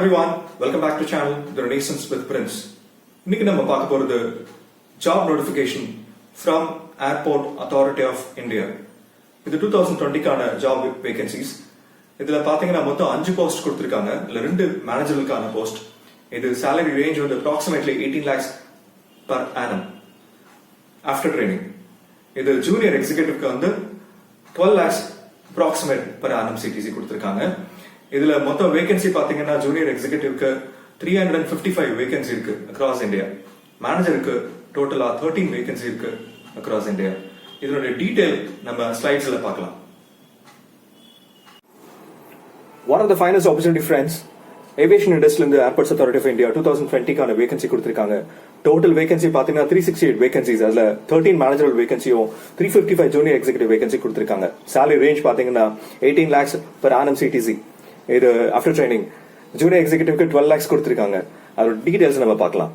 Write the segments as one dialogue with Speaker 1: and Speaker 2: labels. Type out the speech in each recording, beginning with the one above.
Speaker 1: everyone, welcome back to channel The Renaissance with Prince. இன்னைக்கு நம்ம பார்க்க போறது job notification from Airport Authority of India. இது 2020 கான job vacancies. இதுல பாத்தீங்கன்னா மொத்தம் 5 போஸ்ட் கொடுத்திருக்காங்க. இல்ல 2 மேனேஜருக்கான போஸ்ட். இது salary range வந்து approximately 18 lakhs per annum after training. இது junior executive வந்து 12 lakhs approximate per annum CTC கொடுத்திருக்காங்க. இதுல மொத்த வேகன்சி பாத்தீங்கன்னா ஜூனியர் எக்ஸிகியூட்டிவ்க்கு 355 வேகன்சி இருக்கு அக்ராஸ் இந்தியா. மேனேஜருக்கு டோட்டலா 13 வேகன்சி இருக்கு அக்ராஸ் இந்தியா. இதனுடைய டீடைல் நம்ம ஸ்லைட்ஸ்ல பார்க்கலாம். One of the finest opportunity friends, aviation industry in the Airports Authority of India 2020 கான வேகன்சி கொடுத்திருக்காங்க. டோட்டல் வேகன்சி பாத்தீங்கன்னா 368 வேகன்சிஸ். அதுல 13 மேனேஜரல் வேகன்சியும் 355 ஜூனியர் எக்ஸிகியூட்டிவ் வேகன்சி கொடுத்திருக்காங்க. salary ரேஞ்ச் பாத்தீங்கன்னா 18 lakhs per annum CTC. இது ஆஃப்டர் ட்ரைனிங் ஜூனியர் எக்ஸிகியூட்டிவ்க்கு 12 lakhs கொடுத்திருக்காங்க. அதோட டீடைல்ஸ் நம்ம பார்க்கலாம்.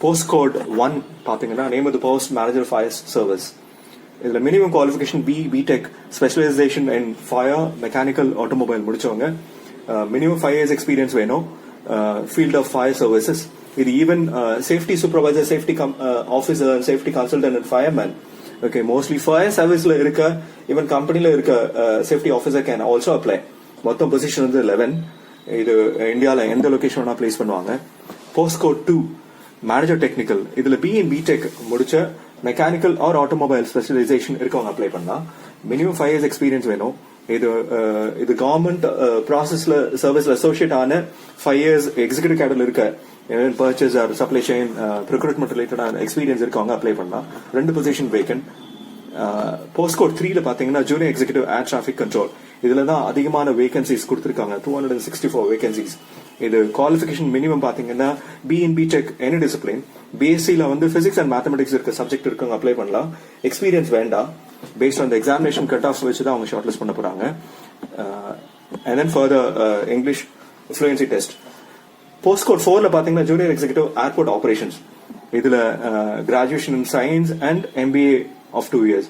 Speaker 1: போஸ்ட் கோட் 1 பாத்தீங்கன்னா name of the post manager fire service. இதுல minimum qualification B Tech specialisation in fire mechanical automobile முடிச்சவங்க. மினிமம் 5 years எக்ஸ்பீரியன்ஸ் வேணும் ஃபீல்ட் ஆஃப் ஃபயர் சர்வீசஸ். இது even safety supervisor, safety officer, safety consultant and fireman. Okay, mostly fire service la irukka, even company la irukka safety officer can also apply. மொத்தம் position வந்து 11. இது இந்தியால எந்த location வேணா place பண்ணுவாங்க. Post code 2 manager technical. இதுல B and BTech முடிச்ச mechanical or automobile specialisation இருக்கவங்க அப்ளை பண்ணா. மினிமம் 5 years எக்ஸ்பீரியன்ஸ் வேணும். இது கவர்மெண்ட் ப்ராசஸ்ல சர்வீஸ்ல அசோசியேட் ஆன 5 years எக்ஸிகியூட்டிவ் கேடர்ல இருக்க purchase or supply chain procurement ரிலேட்டடான எக்ஸ்பீரியன்ஸ் இருக்கவங்க அப்ளை பண்ணலாம். 2 பொசிஷன் வேக்கன்ட். போஸ்ட் கோட் 3ல பாத்தீங்கன்னா junior executive air traffic control. இதுல தான் அதிகமான வேகன்சிஸ் கொடுத்திருக்காங்க. 264 வேகன்சிஸ். இது குவாலிஃபிகேஷன் மினிமம் பாத்தீங்கன்னா B in B Tech any discipline. பிஎஸ்சில வந்து பிசிக்ஸ் அண்ட் மேத்தமெட்டிக்ஸ் இருக்க சப்ஜெக்ட் இருக்கவங்க அப்ளை பண்ணலாம். எக்ஸ்பீரியன்ஸ் வேண்டாம். Based on the examination cut off வச்சு தான் அவங்க ஷார்ட் லிஸ்ட் பண்ண போறாங்க. And then further English fluency test. Post code 4ல பாத்தீங்கன்னா ஜூனியர் எக்ஸிகியூட்டிவ் ஏர்போர்ட் ஆபரேஷன்ஸ். இதுல graduation in science and MBA of 2 years.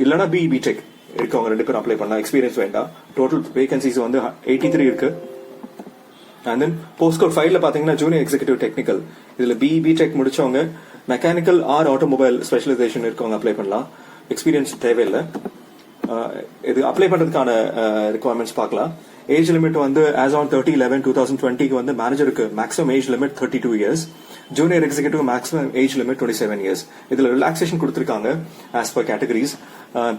Speaker 1: இல்லனா பிடெக் இருக்கவங்க 2 பேரும் அப்ளை பண்ணலாம். எக்ஸ்பீரியன்ஸ் வேண்டாம். டோட்டல் வேகன்சிஸ் வந்து 83 இருக்கு. அண்ட் தென் போஸ்ட் கோட் 5ல பாத்தீங்கன்னா ஜூனியர் எக்ஸிகியூட்டிவ் டெக்னிக்கல். இதுல பிடெக் முடிச்சவங்க மெக்கானிக்கல் ஆர் ஆட்டோமொபைல் ஸ்பெஷலைசேஷன் இருக்கவங்க அப்ளை பண்ணலாம். எக்ஸ்பீரியன்ஸ் தேவையில்லை. இது அப்ளை பண்றதுக்கான ரிக்வயர்மெண்ட்ஸ் பார்க்கலாம். ஏஜ் லிமிட் வந்து as on 30/11/2020 வந்து மேனேஜருக்கு maximum age limit 32 years, junior executive maximum age limit 27 years. இதுல ரிலாக்ஸேஷன் கொடுத்திருக்காங்க ஆஸ் பர் கேட்டகரிஸ்.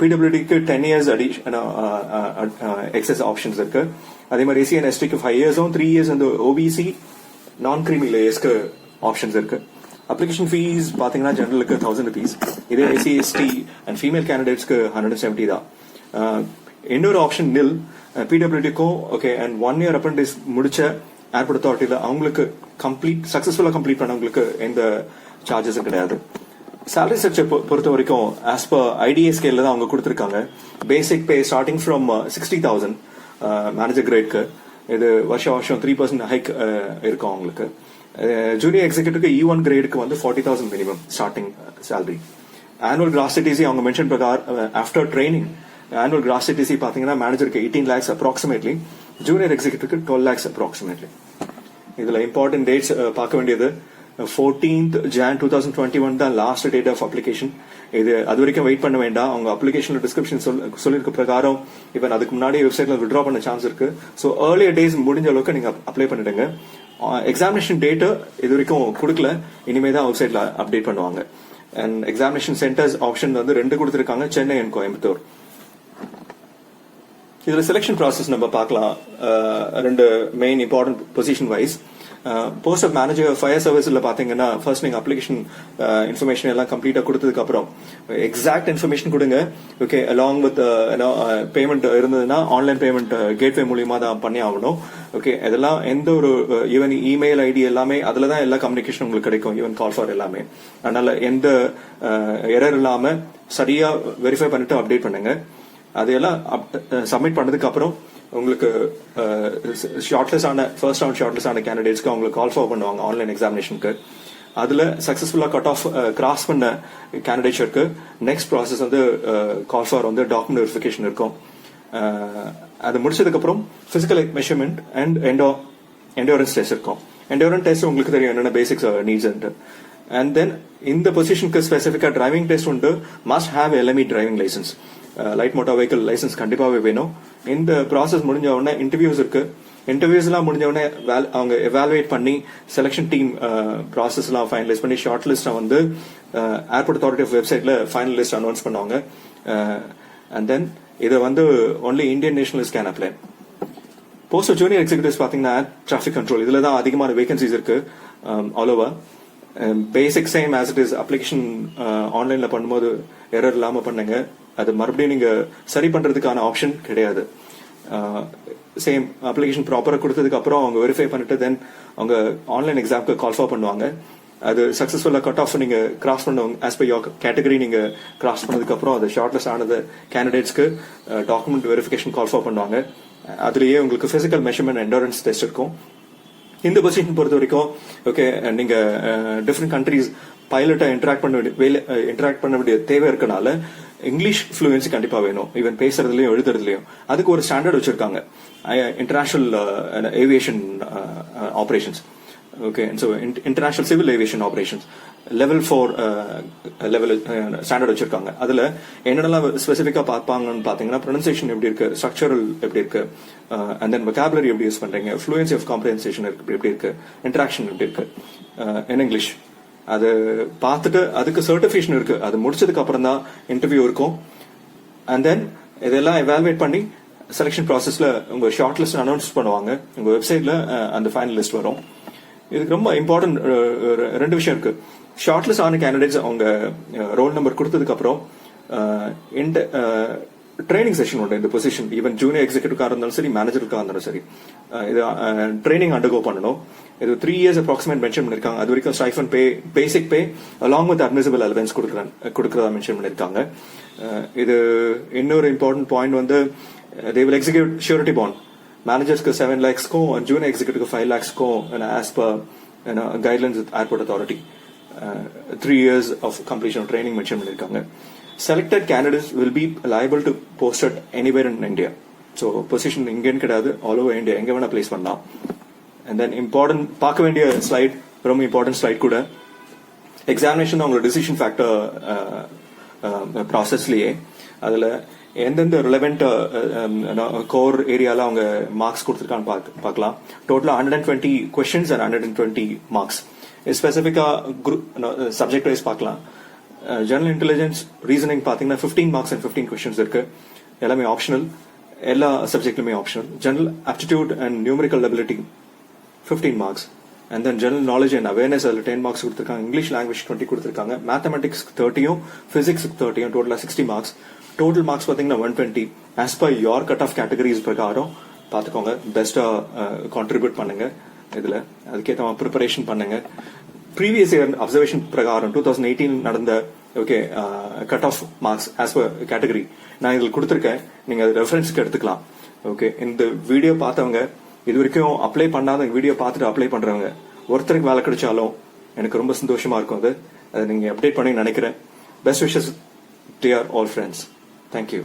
Speaker 1: பிடபிள்யூடிக்கு 10 years எக்ஸஸ் ஆப்ஷன்ஸ் இருக்கு. அதே மாதிரி எஸ்சி அண்ட் எஸ்டிக்கு 5 years, 3 years வந்து ஓபிசி நான் கிரீமி லேயர்ஸ்க்கு ஆப்ஷன்ஸ் இருக்கு. அப்ளிகேஷன் ஃபீஸ் பாத்தீங்கன்னா ஜெனரலுக்கு 1000 rupees. இதே எஸ்சி எஸ்டி அண்ட் ஃபீமேல் கேண்டிடேட்ஸ்க்கு 170 தான். இன்னொரு ஆப்ஷன் நில் பிடபிள்யூடிக்கும் ஓகே அண்ட் 1 year அப்ரண்டிஸ் முடிச்ச ஏர்போர்ட் அத்தாரிட்டியில அவங்களுக்கு சக்சஸ்ஃபுல்லா கம்ப்ளீட் பண்ணவங்களுக்கு எந்த சார்ஜஸும் கிடையாது. சேலரி ஸ்ட்ரக்சர் பொறுத்த வரைக்கும் ஆஸ் பர் ஐடிஏ ஸ்கேல்ல தான் அவங்க கொடுத்திருக்காங்க. பேசிக் பே ஸ்டார்டிங் ஃப்ரம் 60,000 மேனேஜர் கிரேட்க்கு. இது வருஷம் 3% ஹைக் இருக்கும் அவங்களுக்கு. ஜூனியர் எக்ஸிகியூட்டிவ்க்கு E1 கிரேடுக்கு வந்து 40,000 minimum starting salary. Annual gross CTC அவங்க மென்ஷன் பிரகாரம் after training annual gross CTC பாத்தீங்கன்னா மேனேஜருக்கு 18 lakhs அப்ராக்சிமேட்லி, ஜூனியர் எக்ஸிகியூட்டிவ்க்கு 12 lakhs அப்ராக்சிமேட்லி. இதுல இம்பார்ட்டன்ட் டேட்ஸ் பார்க்க வேண்டியது 14th Jan 2021 தான் லாஸ்ட் டேட் ஆஃப் அப்ளிகேஷன். இது அது வரைக்கும் வெயிட் பண்ண வேண்டாம். அவங்க அப்ளிகேஷன் டிஸ்கிரிப்ஷன் சொல்லிருக்க பிரகாரம் இவன் அதுக்கு முன்னாடி வெப்சைட்ல வித்ட்ரா பண்ண சான்ஸ் இருக்கு. ஸோ ஏர்லியர் டேஸ் முடிஞ்ச அளவுக்கு நீங்க அப்ளை பண்ணிடுங்க. எக்ஸாமினேஷன் டேட்டு இது வரைக்கும் கொடுக்கல, இனிமே தான் வெப்சைட்ல அப்டேட் பண்ணுவாங்க. அண்ட் எக்ஸாமினேஷன் சென்டர்ஸ் ஆப்ஷன் வந்து 2 கொடுத்திருக்காங்க, சென்னை அண்ட் கோயம்புத்தூர். இதுல செலக்ஷன் ப்ராசஸ் நம்ம பார்க்கலாம். 2 main important position wise. Post of manager fire சர்வீஸ்ல பாத்தீங்கன்னா ஃபர்ஸ்ட் நீங்க அப்ளிகேஷன் இன்ஃபர்மேஷன் எல்லாம் கம்ப்ளீட்டா கொடுத்ததுக்கு அப்புறம் எக்ஸாக்ட் இன்ஃபர்மேஷன் கொடுங்க. ஓகே, அலாங் வித் பேமெண்ட் இருந்ததுன்னா ஆன்லைன் பேமெண்ட் கேட்வே மூலியமா தான் பண்ணி ஆகணும். ஓகே, இதெல்லாம் எந்த ஒரு ஈவன் இமெயில் ஐடி எல்லாமே அதுல தான் எல்லா கம்யூனிகேஷன் உங்களுக்கு கிடைக்கும், ஈவன் கால் ஃபார் எல்லாமே. அதனால எந்த எரர் இல்லாம சரியா வெரிஃபை பண்ணிட்டு அப்டேட் பண்ணுங்க. அதையெல்லாம் சப்மிட் பண்ணதுக்கு அப்புறம் உங்களுக்கு ஷார்ட்லிஸ்ட் ஆன ஃபர்ஸ்ட் ரவுண்ட் ஷார்ட்லிஸ்ட் ஆன கேண்டிடேட்ஸ்க்கு அவங்களுக்கு கால் ஃபார் பண்ணுவாங்க ஆன்லைன் எக்ஸாமினேஷனுக்கு. அதுல சக்சஸ்ஃபுல்லா கட் ஆஃப் கிராஸ் பண்ண கேண்டிடேட்ஸ்க்கு நெக்ஸ்ட் ப்ராசஸ் வந்து கால் ஃபார் வந்து டாக்குமெண்ட் வெரிஃபிகேஷன் இருக்கும். அது முடிச்சதுக்கப்புறம் physical measurement and endurance test இருக்கும். எண்டோரன்ஸ் டெஸ்ட் உங்களுக்கு தெரியும் என்னென்ன பேசிக்ஸ் நீட்ஸ் அண்ட் தென் இந்த பொசிஷனுக்கு ஸ்பெசிஃபிக்கா டிரைவிங் டெஸ்ட் உண்டு. Must have LME driving licence, light motor vehicle licence கண்டிப்பாகவே வேணும். இந்த ப்ராசஸ் முடிஞ்ச உடனே இன்டர்வியூஸ் இருக்கு. இன்டர்வியூஸ் எல்லாம் முடிஞ்ச உடனே அவங்க எவாலுவேட் பண்ணி செலக்ஷன் டீம் ப்ராசஸ் எல்லாம் ஃபைனலைஸ் பண்ணி ஷார்ட் லிஸ்ட்டை வந்து ஏர்போர்ட் அத்தாரிட்டி ஆஃப் வெப்சைட்ல ஃபைனல் லிஸ்ட் அனௌன்ஸ் பண்ணுவாங்க. அண்ட் தென் இதை வந்து only Indian nationals can apply. Post junior executives பாத்தீங்கன்னா டிராஃபிக் கண்ட்ரோல் இதுல தான் அதிகமான வேகன்சிஸ் இருக்கு all over. Basic same as it is. Application ஆன்லைன்ல பண்ணும்போது எரர் இல்லாம பண்ணுங்க. அது மறுபடியும் நீங்க சரி பண்றதுக்கான ஆப்ஷன் கிடையாது. சேம் அப்ளிகேஷன் ப்ராப்பரா கொடுத்ததுக்கு அப்புறம் அவங்க வெரிஃபை பண்ணிட்டு தென் அவங்க ஆன்லைன் எக்ஸாம்க்கு கால்ஃபர் பண்ணுவாங்க. அது சக்சஸ்ஃபுல்லா கட் ஆஃப் நீங்க கிராஸ் பண்ணுவாங்க. ஆஸ் பர் யோர் கேட்டகரி நீங்க கிராஸ் பண்ணதுக்கு அப்புறம் அது ஷார்ட் லிஸ்ட் ஆனது கேண்டிடேட்ஸ்க்கு டாக்குமெண்ட் வெரிஃபிகேஷன் கால்ஃபர் பண்ணுவாங்க. அதுலயே உங்களுக்கு பிசிக்கல் மெஷர்மெண்ட் எண்டோரன்ஸ் டெஸ்ட் இருக்கும். இந்த பொசிஷன் பொறுத்த வரைக்கும் ஓகே நீங்க டிஃப்ரெண்ட் கண்ட்ரீஸ் பைலட்டை இன்டராக்ட் பண்ண வேண்டிய தேவை இருக்கனால இங்கிலீஷ் ஃப்ளூயன்சி கண்டிப்பா வேணும். ஈவன் பேசுறதுலயும் எழுதுறதுலயும் அதுக்கு ஒரு ஸ்டாண்டர்ட் வச்சிருக்காங்க. International aviation operations. Okay, so international civil aviation operations level 4 level standard வச்சிருக்காங்க. அதுல என்னென்னலாம் ஸ்பெசிஃபிக்கா பார்ப்பாங்கன்னு பாத்தீங்கன்னா ப்ரொனன்சியேஷன் எப்படி இருக்கு, ஸ்ட்ரக்சரல் எப்படி இருக்கு, அண்ட் தென் வொகாபுலரி எப்படி யூஸ் பண்றீங்க, ஃப்ளூயன்சி ஆஃப் காம்ப்ரிஹென்சேஷன் எப்படி இருக்கு, இன்டராக்ஷன் எப்படி இருக்கு இன் இங்கிலீஷ். அது பார்த்துட்டு அதுக்கு சர்டிபிகேஷன் இருக்கு. அது முடிச்சதுக்கு அப்புறம் தான் இன்டர்வியூ இருக்கும். அண்ட் தென் இதெல்லாம் எவாலுவேட் பண்ணி செலக்ஷன் ப்ராசஸ்ல உங்க ஷார்ட் லிஸ்ட் அனௌன்ஸ் பண்ணுவாங்க. உங்க வெப்சைட்ல அந்த ஃபைனல் லிஸ்ட் வரும். இதுக்கு ரொம்ப இம்பார்ட்டன்ட் 2 விஷயம் இருக்கு. ஷார்ட் லிஸ்ட் ஆன கேண்டிடேட்ஸ் அவங்க ரோல் நம்பர் கொடுத்ததுக்கு அப்புறம் ட்ரைனிங் செஷன் உண்டு. இந்த பொசிஷன் ஈவன் ஜூனியர் எக்ஸிகூட்டிவ்காக இருந்தாலும் சரி, மேனேஜருக்காக இருந்தாலும் சரி, இது ட்ரைனிங் அண்டர்கோ பண்ணணும். இது 3 years அப்ராக்சிமேட் மென்ஷன் பண்ணிருக்காங்க. அது வரைக்கும் stipend pay, basic pay along with admissible allowance கொடுக்கறதா மென்ஷன் பண்ணிருக்காங்க. இது இன்னொரு இம்பார்ட்டன்ட் பாயிண்ட் வந்து they will execute surety bond. மேனேஜர்ஸ்க்கு 7 lakhsக்கும் ஜூனியர் எக்ஸிகூட்டிவ்க்கு 5 lakhsக்கும் as per guidelines with airport authority. 3 years of completion of training mention பண்ணிருக்காங்க. Selected candidates will be liable to posted anywhere in India. So position இங்கன்னு கிடையாது, all over India எங்க வேணா place பண்ணலாம். And then important பார்க்க வேண்டிய slide, ரொம்ப important slide கூட, எக்ஸாமினேஷன் அவங்களோட டிசிஷன் ஃபேக்டர் ப்ராசஸ்லயே அதுல எந்தெந்த ரிலவெண்ட் கோர் ஏரியால அவங்க மார்க்ஸ் கொடுத்துருக்கான்னு பார்க்கலாம். டோட்டலா 120 கொஸ்டின்ஸ் அண்ட் 120 மார்க்ஸ். ஸ்பெசிபிக்கா குரூப் சப்ஜெக்ட் வைஸ் பார்க்கலாம். ஜெனரல் இன்டெலிஜென்ஸ், ரீசனிங் பாத்தீங்கன்னா 15 மார்க்ஸ் அண்ட் 15 கொஸ்டின்ஸ் இருக்கு. எல்லாமே ஆப்ஷனல், எல்லா சப்ஜெக்ட்லுமே optional. General aptitude and numerical ability 15 marks. And then general knowledge and awareness அதில் 10 மார்க்ஸ் கொடுத்துருக்காங்க. இங்கிலீஷ் லாங்குவேஜ் 20 கொடுத்துருக்காங்க. மேத்தமெட்டிக்ஸ் 30யும் பிசிக்ஸ் 30யும் டோட்டலா 60 மார்க்ஸ். டோட்டல் மார்க்ஸ் பாத்தீங்கன்னா 120. As per your cut off categories பிரகாரம் பாத்துக்கோங்க. பெஸ்டா கான்ட்ரிபியூட் பண்ணுங்க. இதுல அதுக்கேற்ற ப்ரிப்பரேஷன் பண்ணுங்க. ப்ரீவியஸ் இயர் அப்சர்வேஷன் பிரகாரம் 2018 நடந்த okay cut off marks as per category நான் இதில் கொடுத்துருக்கேன். நீங்க அது ரெஃபரன்ஸ்க்கு எடுத்துக்கலாம். ஓகே, இந்த வீடியோ பார்த்தவங்க, இது வரைக்கும் அப்ளை பண்ணாத வீடியோ பார்த்துட்டு அப்ளை பண்றவங்க, ஒருத்தருக்கு வேலை கிடைச்சாலும் எனக்கு ரொம்ப சந்தோஷமா இருக்கும். அதை நீங்க அப்டேட் பண்ணி நினைக்கிறேன். Best wishes dear all friends. Thank you.